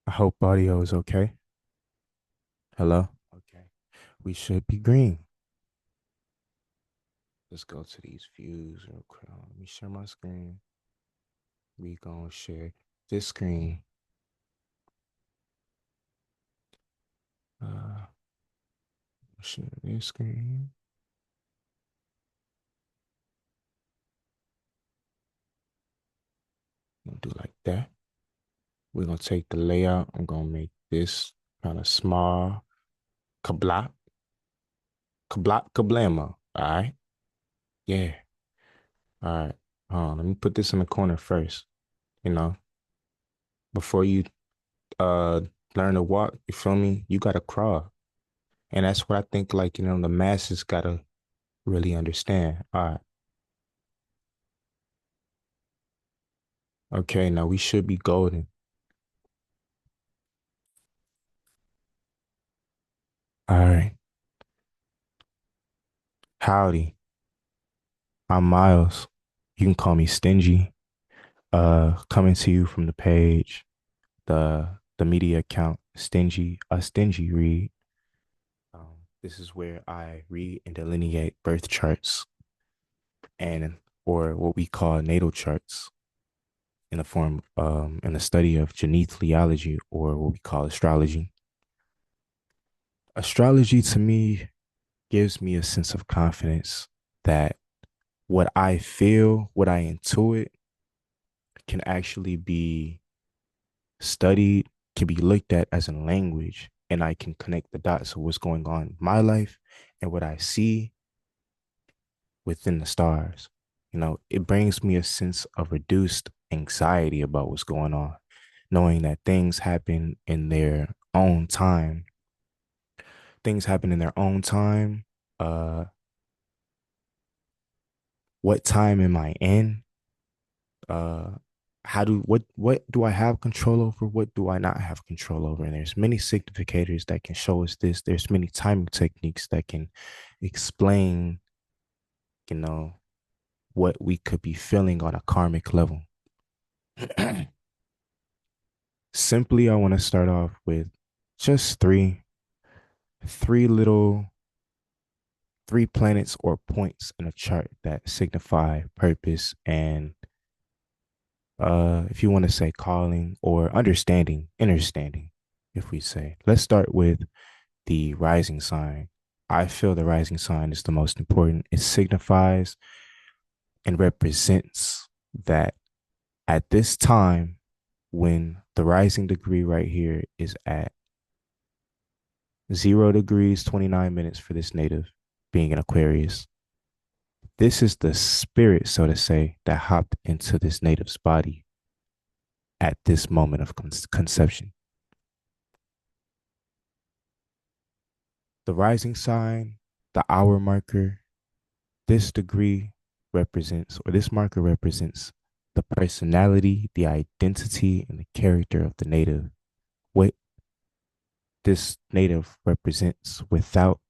I hope audio is okay. Hello? Okay. We should be green. Let's go to these views real quick. Let me share my screen. We gonna share this screen. Uh, share this screen. We'll do like that. We're gonna take the layout. I'm gonna make this kind of small. Kablop. Kablop kablama. All right. Yeah. All right. Let me put this in the corner first. You know, before you uh learn to walk, you feel me? You gotta crawl. And that's what I think, like, the masses gotta really understand. All right. Okay, now we should be golden. All right. Howdy. I'm Miles. You can call me Stingy. Coming to you from the page, the media account, Stingy Read. This is where I read and delineate birth charts and or what we call natal charts in the form in the study of genethliology or what we call astrology. Astrology to me gives me a sense of confidence that what I feel, what I intuit can actually be studied, can be looked at as a language, and I can connect the dots of what's going on in my life and what I see within the stars. It brings me a sense of reduced anxiety about what's going on, knowing that things happen in their own time. Things happen in their own time. Uh, what time am I in? uh what do I have control over? What do I not have control over? And there's many significators that can show us this. There's many timing techniques that can explain, you know, what we could be feeling on a karmic level. Simply, I want to start off with just three little three planets or points in a chart that signify purpose and if you want to say calling or understanding, if we say. Let's start with the rising sign. I feel the rising sign is the most important. It signifies and represents that at this time, when the rising degree right here is at 0 degrees, 29 minutes for this native being an Aquarius, this is the spirit, so to say, that hopped into this native's body at this moment of conception. The rising sign, the hour marker, this degree represents, or this marker represents the personality, the identity, and the character of the native. What this native represents without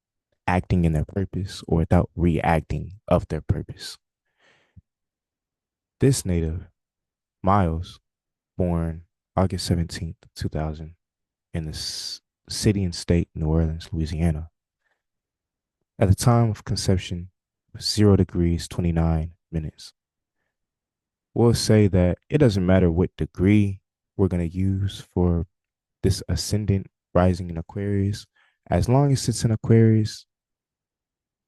acting in their purpose or without reacting of their purpose. This native, Miles, born August 17th, 2000, in the city and state, New Orleans, Louisiana. At the time of conception, 0 degrees, 29 minutes. We'll say that it doesn't matter what degree we're going to use for this ascendant rising in Aquarius. As long as it's in Aquarius,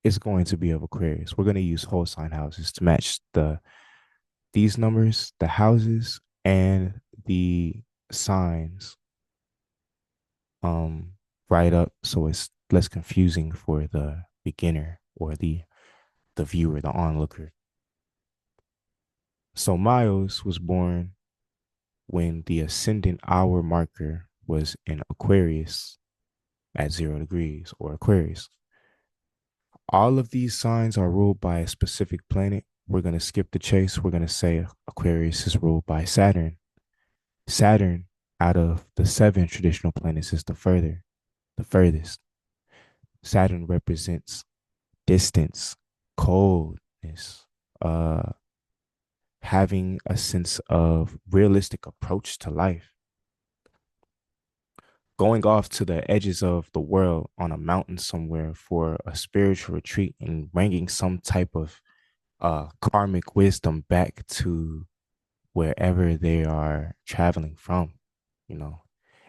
it's going to be of Aquarius. We're going to use whole sign houses to match these numbers, the houses, and the signs um right up so it's less confusing for the beginner or the viewer, the onlooker. So Miles was born when the ascendant hour marker was in Aquarius at 0 degrees or Aquarius. All of these signs are ruled by a specific planet. We're going to skip the chase. We're going to say Aquarius is ruled by Saturn. Saturn, out of the seven traditional planets, is the furthest. Saturn represents distance, coldness, uh, having a sense of realistic approach to life. going off to the edges of the world on a mountain somewhere for a spiritual retreat and bringing some type of karmic wisdom back to wherever they are traveling from. You know,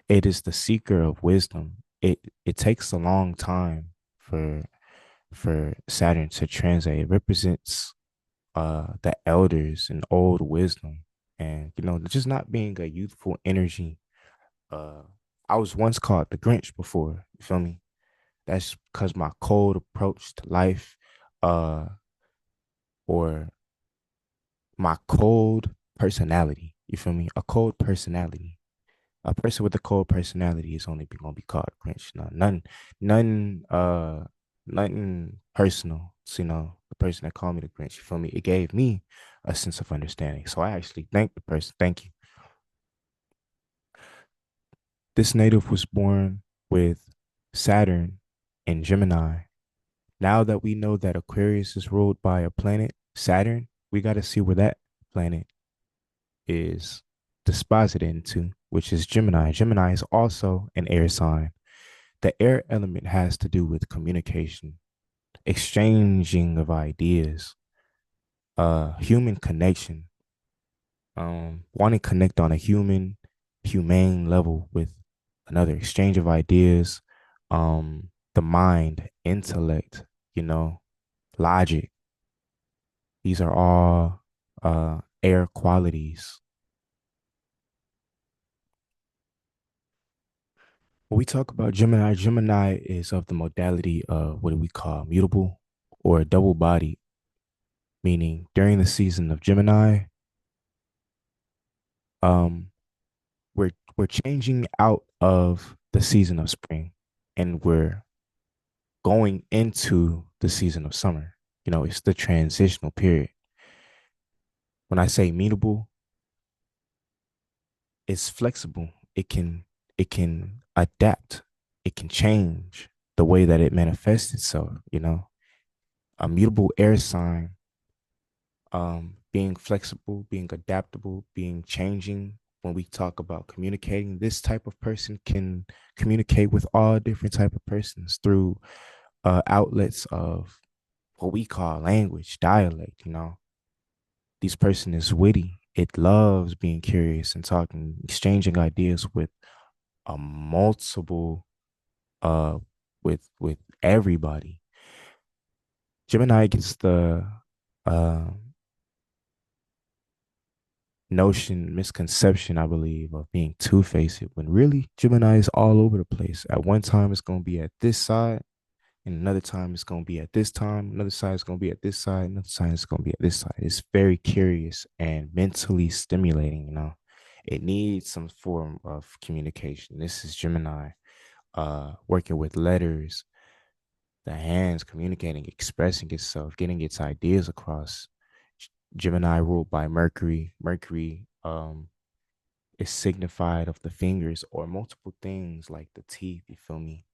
it is the seeker of wisdom. It takes a long time for Saturn to translate. It represents the elders and old wisdom, and just not being a youthful energy. uh I was once called the Grinch before, you feel me? That's because my cold approach to life, uh or my cold personality, you feel me? A cold personality. A person with a cold personality is only gonna be called a Grinch. No, none, nothing personal. So, the person that called me the Grinch, you feel me? It gave me a sense of understanding. So I actually thank the person. Thank you. This native was born with Saturn and Gemini. Now that we know that Aquarius is ruled by a planet, Saturn, we got to see where that planet is disposited into, which is Gemini. Gemini is also an air sign. The air element has to do with communication, exchanging of ideas, human connection, wanting to connect on a humane level with another, exchange of ideas, the mind, intellect, you know, logic. These are all air qualities. When we talk about Gemini, Gemini is of the modality of what do we call mutable or double body, meaning during the season of Gemini, um, we're changing out of the season of spring and we're going into the season of summer. It's the transitional period. When I say mutable, it's flexible. It can adapt. It can change the way that it manifests itself. A mutable air sign, being flexible, being adaptable, being changing. When we talk about communicating, this type of person can communicate with all different type of persons through outlets of what we call language, dialect. This person is witty. It loves being curious and talking, exchanging ideas with a multiple uh with everybody. Gemini gets the uh notion, misconception, I believe, of being two-faced when really Gemini is all over the place. At one time it's gonna be at this side, and another time it's gonna be at this time, another side is gonna be at this side, another side is gonna be at this side. It's very curious and mentally stimulating. It needs some form of communication. This is Gemini working with letters, the hands communicating, expressing itself, getting its ideas across. Gemini ruled by Mercury. Mercury is signified of the fingers or multiple things like the teeth, you feel me?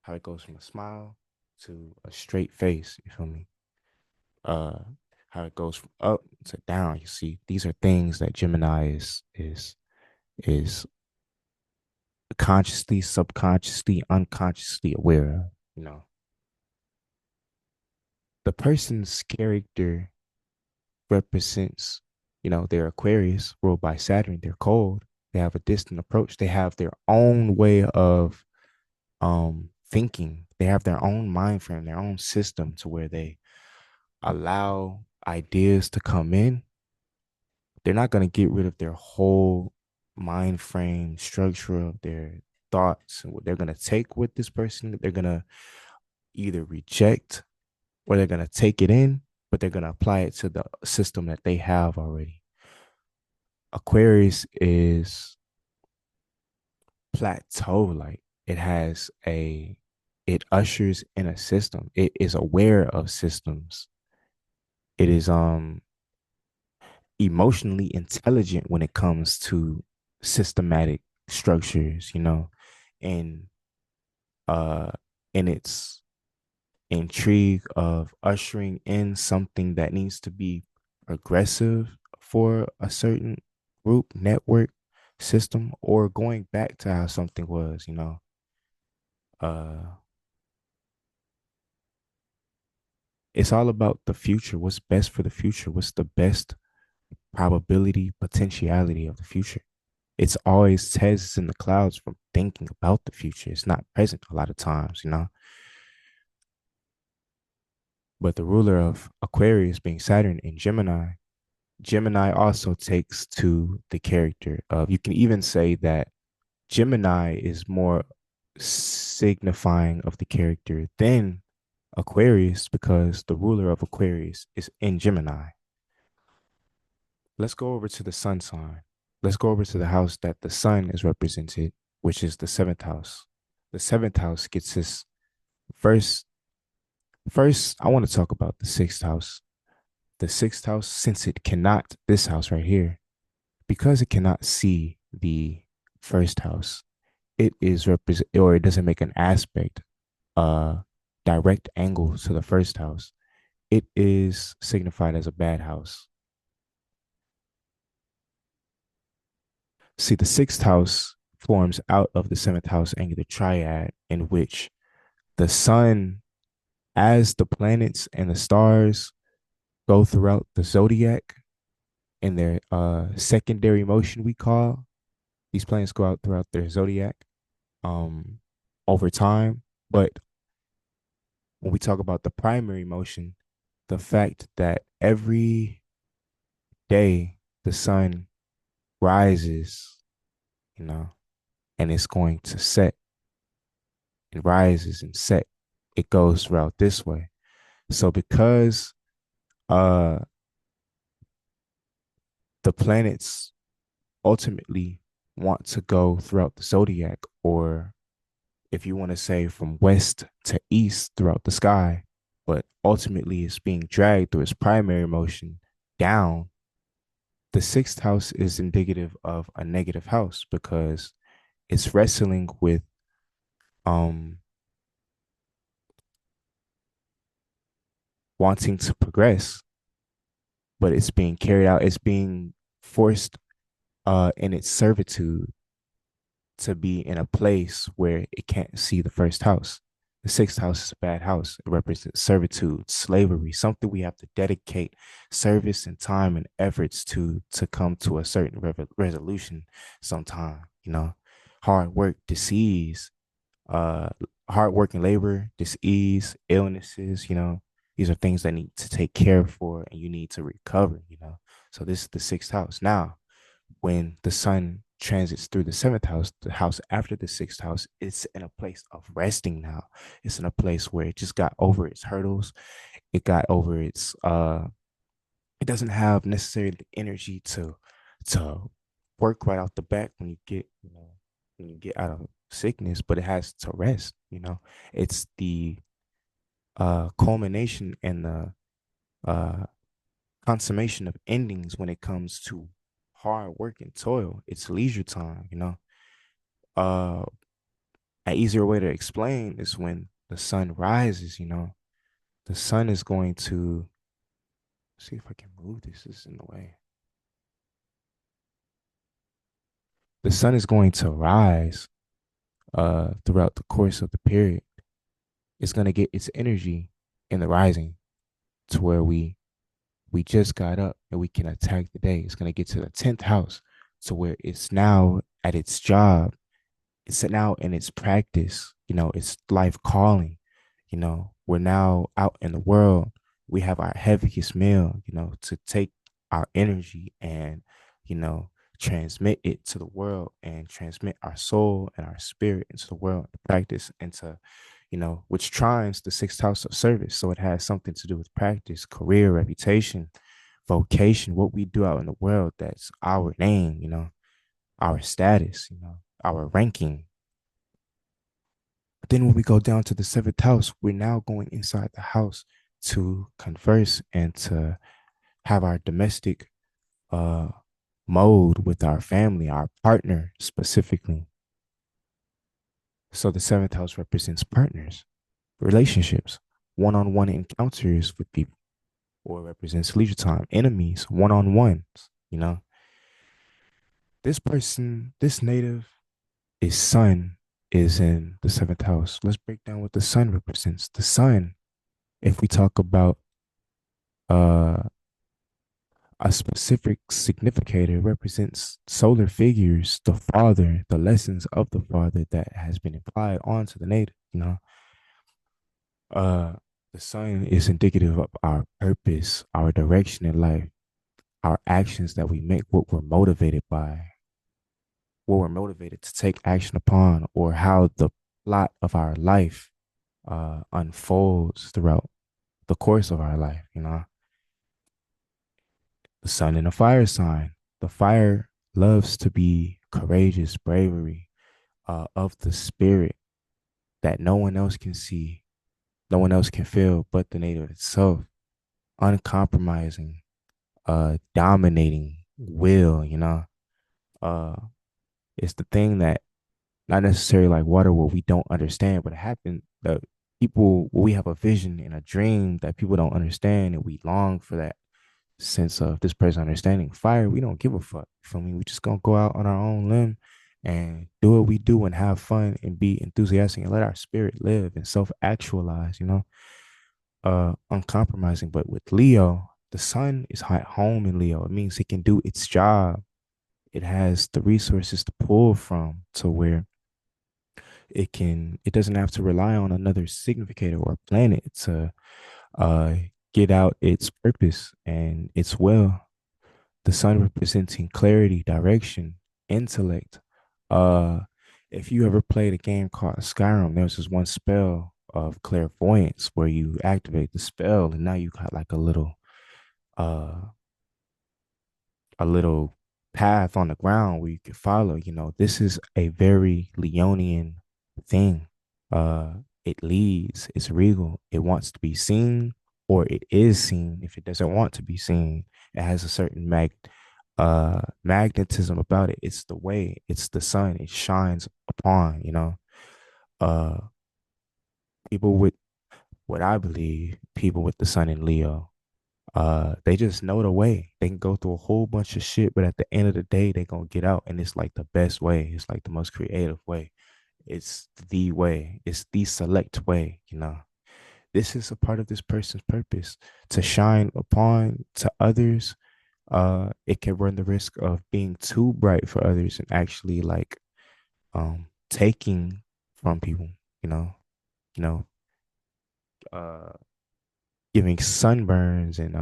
How it goes from a smile to a straight face, you feel me? Uh how it goes from up to down. You see, these are things that Gemini is consciously, subconsciously, unconsciously aware of. You know, the person's character represents, they're Aquarius, ruled by Saturn. They're cold. They have a distant approach. They have their own way of thinking. They have their own mind frame, their own system to where they allow ideas to come in. They're not going to get rid of their whole mind frame structure of their thoughts and what they're going to take with this person. They're going to either reject or they're going to take it in, but they're going to apply it to the system that they have already. Aquarius is plateau like. It ushers in a system. It is aware of systems. It is emotionally intelligent when it comes to systematic structures, and uh in its intrigue of ushering in something that needs to be progressive for a certain group network. system or going back to how something was, uh it's all about the future. What's best for the future? What's the best probability, potentiality of the future? It's always heads in the clouds from thinking about the future. It's not present a lot of times. But the ruler of Aquarius being Saturn in Gemini, Gemini also takes to the character of, you can even say that Gemini is more signifying of the character than Aquarius because the ruler of Aquarius is in Gemini. Let's go over to the sun sign. Let's go over to the house that the sun is represented, which is the seventh house. The seventh house gets us first. First, I want to talk about the sixth house. The sixth house, since it cannot, this house right here, because it cannot see the first house, it is represent or it doesn't make an aspect, direct angle to the first house. It is signified as a bad house. See, the sixth house forms out of the seventh house angular triad, in which the sun, as the planets and the stars go throughout the zodiac in their secondary motion, we call these planets go out throughout their zodiac um, over time. But when we talk about the primary motion, the fact that every day the sun rises, you know, and it's going to set and rises and set, it goes throughout this way. So because uh the planets ultimately want to go throughout the zodiac, or if you want to say from west to east throughout the sky, but ultimately it's being dragged through its primary motion down, the sixth house is indicative of a negative house because it's wrestling with um wanting to progress, but it's being carried out, it's being forced in its servitude to be in a place where it can't see the first house. The sixth house is a bad house. It represents servitude, slavery, something we have to dedicate service and time and efforts to come to a certain resolution sometime, hard work, disease, uh, hard work and labor, disease, illnesses, these are things that need to take care for and you need to recover. So this is the sixth house. Now, when the sun transits through the seventh house, the house after the sixth house, it's in a place of resting now. It's in a place where it just got over its hurdles. It got over its it doesn't have necessarily the energy to work right off the bat when you get, when you get out of sickness, but it has to rest. It's the culmination and the uh consummation of endings when it comes to hard work and toil. It's leisure time. Uh, an easier way to explain is when the sun rises. The sun is going to see if I can move this in the way. The sun is going to rise throughout the course of the period. It's going to get its energy in the rising to where we just got up and we can attack the day. It's going to get to the 10th house to where it's now at its job. It's now in its practice, its life calling. We're now out in the world. We have our heaviest meal, to take our energy and, you know, transmit it to the world and transmit our soul and our spirit into the world, practice into, which trines the sixth house of service. So it has something to do with practice, career, reputation, vocation, what we do out in the world. That's our name, our status, our ranking. But then when we go down to the seventh house, we're now going inside the house to converse and to have our domestic uh mode with our family, our partner specifically. So the seventh house represents partners, relationships, one-on-one encounters with people, or represents leisure time, enemies, one-on-ones, you know. This person, this native, his sun is in the seventh house. Let's break down what the sun represents. The sun, if we talk about uh, a specific significator, represents solar figures, the father, the lessons of the father that has been applied onto the native. Uh, the sun is indicative of our purpose, our direction in life, our actions that we make, what we're motivated by, what we're motivated to take action upon, or how the plot of our life unfolds throughout the course of our life. The sun in a fire sign. The fire loves to be courageous, bravery, of the spirit that no one else can see, no one else can feel but the native itself. Uncompromising, dominating will. Uh, it's the thing that not necessarily like water where we don't understand, but it happened that people we have a vision and a dream that people don't understand, and we long for that sense of this person understanding. Fire, we don't give a fuck. For me, we just gonna go out on our own limb and do what we do and have fun and be enthusiastic and let our spirit live and self-actualize. Uncompromising. But with Leo, the sun is at home in Leo. It means it can do its job. It has the resources to pull from to where it doesn't have to rely on another significator or planet to uh get out its purpose and its will. The sun representing clarity, direction, intellect. uh if you ever played a game called Skyrim, there was this one spell of clairvoyance where you activate the spell and now you got like uh a little path on the ground where you can follow. This is a very Leonian thing. Uh, it leads, it's regal, it wants to be seen, or it is seen. If it doesn't want to be seen, it has a certain magnetism about it. It's the way, it's the sun, it shines upon. Uh, people with what I believe, people with the sun in Leo, they just know the way. They can go through a whole bunch of shit, but at the end of the day they gonna get out, and it's like the best way. It's like the most creative way. It's the way. It's the select way. This is a part of this person's purpose to shine upon to others. It can run the risk of being too bright for others and actually like taking from people, you know, you know, uh giving sunburns and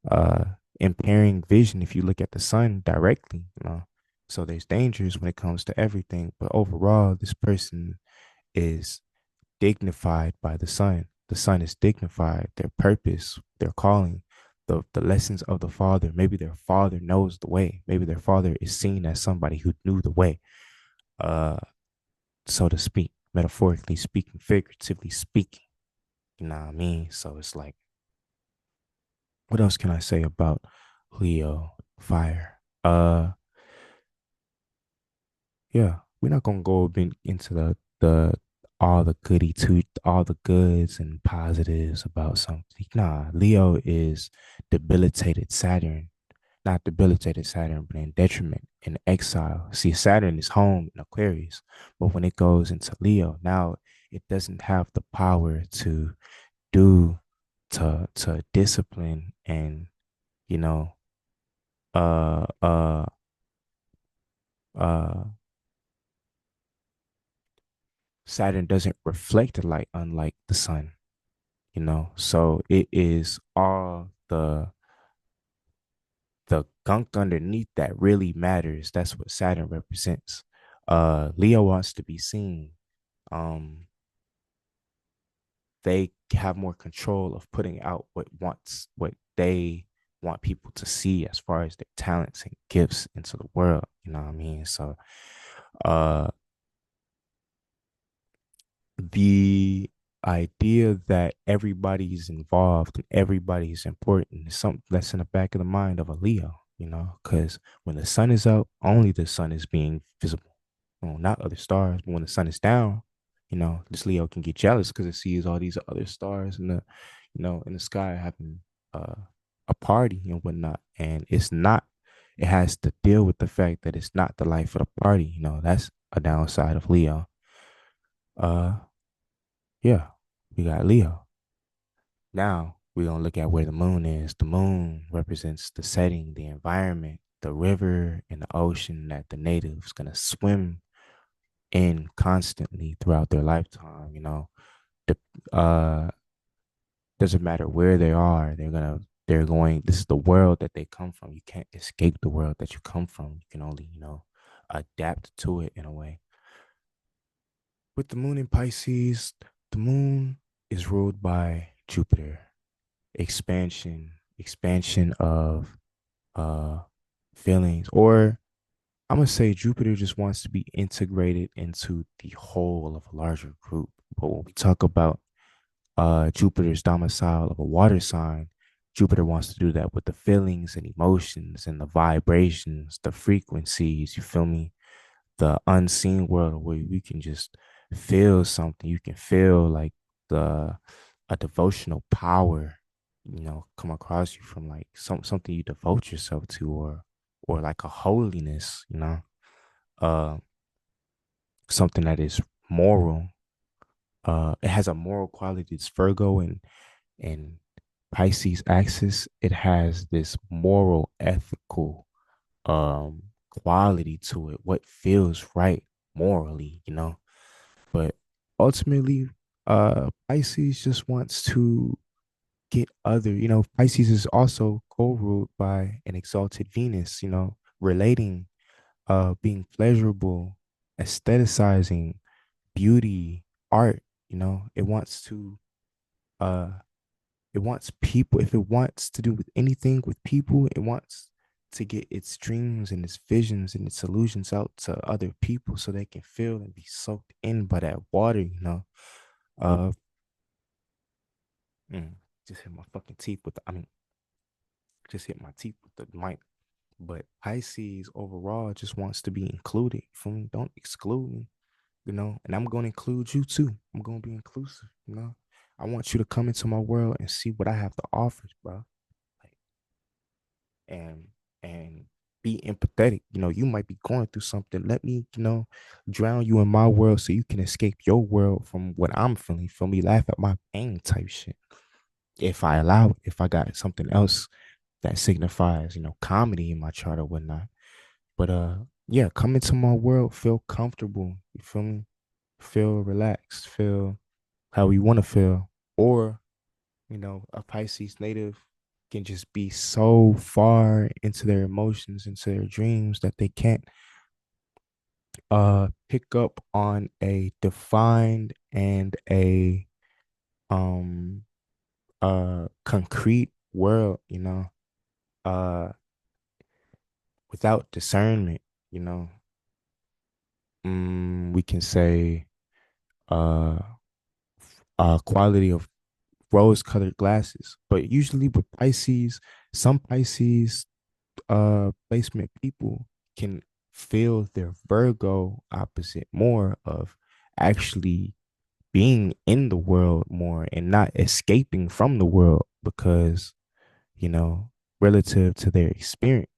uh impairing vision if you look at the sun directly. So there's dangers when it comes to everything, but overall this person is dignified by the sun is dignified, their purpose, their calling, the lessons of the father. Maybe their father knows the way, maybe their father is seen as somebody who knew the way, uh so to speak, metaphorically speaking, figuratively speaking. You know what I mean? So it's like, what else can I say about Leo fire? Yeah, we're not gonna go into the all the goody to all the goods and positives about something. Nah, Leo is debilitated Saturn, not debilitated Saturn, but in detriment, in exile. See, Saturn is home in Aquarius, but when it goes into Leo, now it doesn't have the power to do to discipline and you know uh uh uh Saturn doesn't reflect the light unlike the sun. So it is all the gunk underneath that really matters. That's what Saturn represents. Leo wants to be seen. Um they have more control of putting out what they want people to see as far as their talents and gifts into the world. You know what I mean? So uh the idea that everybody's involved and everybody's important is something that's in the back of the mind of a Leo, because when the sun is out, only the sun is being visible. Well, not other stars, but when the sun is down, this Leo can get jealous because it sees all these other stars in the sky having uh, a party and whatnot. And it has to deal with the fact that it's not the life of the party. That's a downside of Leo. Uh, yeah, we got Leo. Now we're gonna look at where the moon is. The moon represents the setting, the environment, the river and the ocean that the natives gonna swim in constantly throughout their lifetime. The doesn't matter where they are, they're going. This is the world that they come from. You can't escape the world that you come from. You can only, adapt to it in a way. With the moon in Pisces, the moon is ruled by Jupiter. Expansion of uh feelings, or I'm gonna say Jupiter just wants to be integrated into the whole of a larger group. But when we talk about Jupiter's domicile of a water sign, Jupiter wants to do that with the feelings and emotions and the vibrations, the frequencies, you feel me? The unseen world where we can just feel something. You can feel like the a devotional power, come across you from like something you devote yourself to, or like a holiness, uh something that is moral. It has a moral quality. It's Virgo and Pisces axis. It has this moral, ethical quality to it. What feels right morally, But ultimately, Pisces just wants to get other, Pisces is also co-ruled by an exalted Venus, relating, being pleasurable, aestheticizing, beauty, art, it wants to uh it wants people, if it wants to do with anything with people, it wants to get its dreams and its visions and its illusions out to other people so they can feel and be soaked in by that water. Uh, mm, just hit my fucking teeth with the, I mean, just hit my teeth with the mic. But Pisces overall just wants to be included. For me, don't exclude me, and I'm going to include you too. I'm going to be inclusive. I want you to come into my world and see what I have to offer, bro. Like, and and be empathetic. You might be going through something. Let me, drown you in my world so you can escape your world from what I'm feeling. Feel me? Laugh at my pain type shit. If I allow it, if I got something else that signifies, comedy in my chart or whatnot. But yeah, come into my world, feel comfortable. You feel me? Feel relaxed, feel how you want to feel. Or, a Pisces native can just be so far into their emotions, into their dreams that they can't pick up on a defined and a um concrete world, uh without discernment, you know. We can say uh quality of rose colored glasses. But usually with Pisces, some Pisces placement people can feel their Virgo opposite more of actually being in the world more and not escaping from the world because, you know, relative to their experience,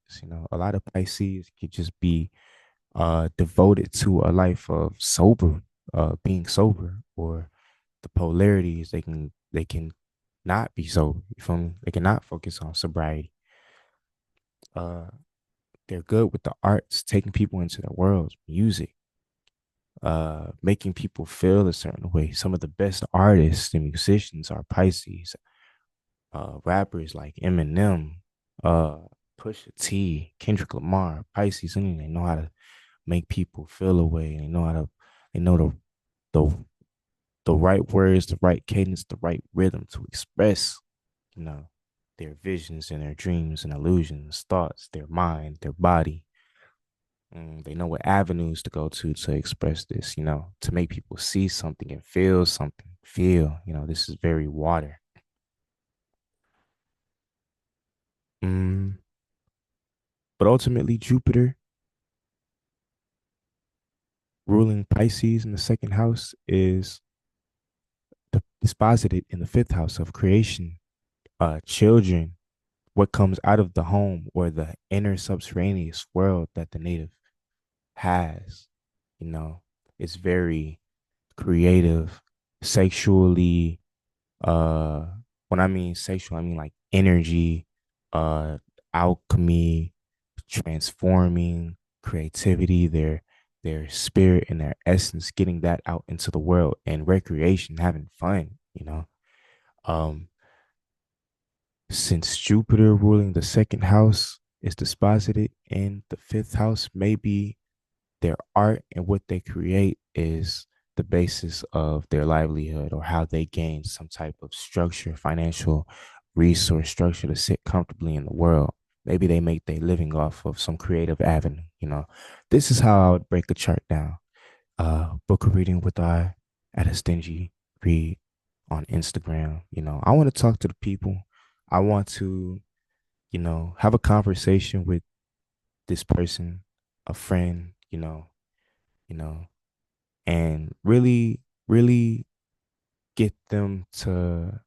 a lot of Pisces could just be devoted to a life of being sober, or the polarities they can not be sober. You feel me? They cannot focus on sobriety. Uh, they're good with the arts, taking people into their worlds, music, making people feel a certain way. Some of the best artists and musicians are Pisces. Rappers like Eminem, uh, Pusha T, Kendrick Lamar, Pisces, and they know how to make people feel a way. They know the the right words, the right cadence, the right rhythm to express, you know, their visions and their dreams and illusions, thoughts, their mind, their body. They know what avenues to go to express this, to make people see something and feel something. Feel, this is very water. Mm, but ultimately, Jupiter ruling Pisces in the second house is disposited in the fifth house of creation, children, what comes out of the home or the inner subterraneous world that the native has, you know, it's very creative, sexually, uh when I mean sexual, I mean like energy, uh alchemy, transforming, creativity, their spirit and their essence, getting that out into the world, and recreation, having fun, you know. Um, since Jupiter ruling the second house is disposited in the fifth house, maybe their art and what they create is the basis of their livelihood, or how they gain some type of structure, financial resource structure to sit comfortably in the world. Maybe they make their living off of some creative avenue, you know. This is how I would break a chart down. Book a reading with I at a stingy read on Instagram. You know, I want to talk to the people. I want to, you know, have a conversation with this person, a friend, you know, and really, really get them to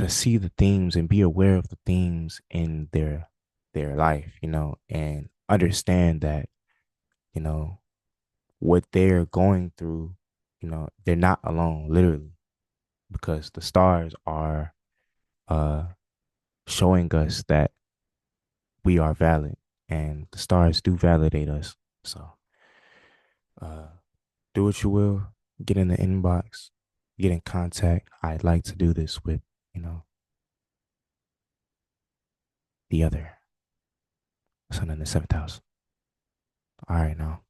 see the themes and be aware of the themes in their life, you know, and understand that, you know, what they're going through, you know, they're not alone, literally, because the stars are uh showing us that we are valid, and the stars do validate us. So uh do what you will, get in the inbox, get in contact. I'd like to do this with, you know, the other sun in the seventh house. All right, now.